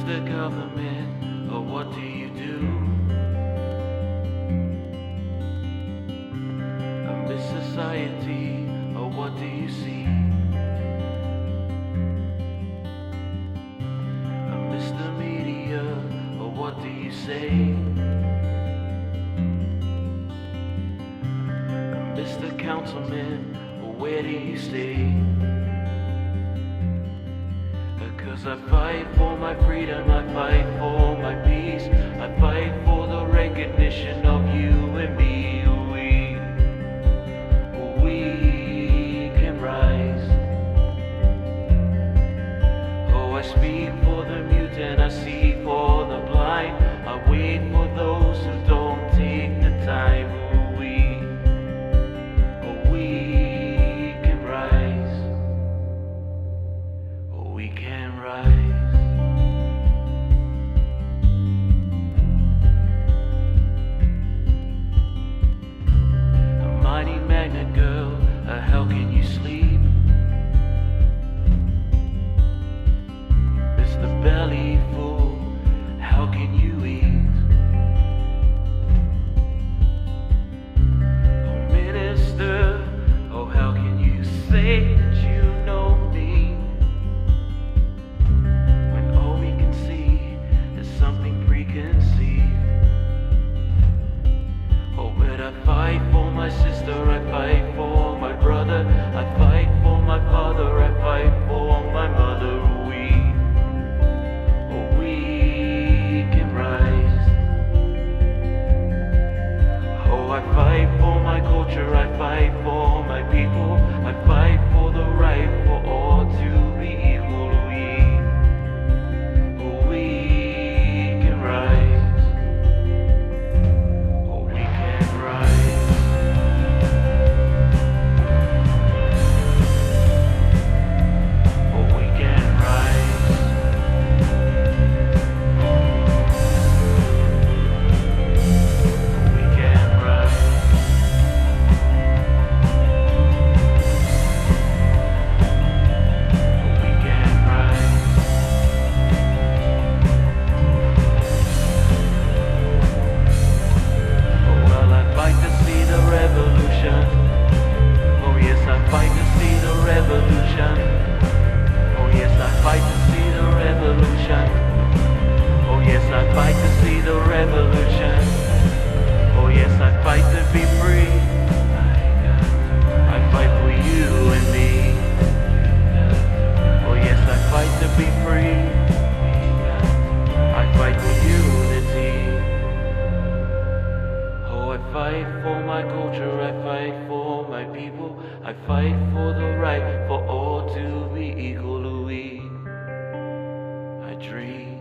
Mr. Government, oh, what do you do? Miss Society, oh, what do you see? Mr. Media, oh, what do you say? Mr. Councilman, oh, where do you stay? 'Cause I fight for my freedom, I fight for my peace, I fight for the recognition of you and me. We can rise. Oh, I speak for the mute and I see for the blind, I wait for those who don't take the time. We can rise. We can rise. A mighty magnet girl, how can you sleep? Mr. Belly full, how can you eat? Oh, Minister, oh, how can you say that you know me? I fight for my sister, I fight for my brother, I fight for my father, I fight for my mother. We can rise. Oh, I fight for my culture, I fight for my people, I fight for the right for all to be equal. We can rise. I fight for my culture, I fight for my people, I fight for the right for all to be equal. I dream.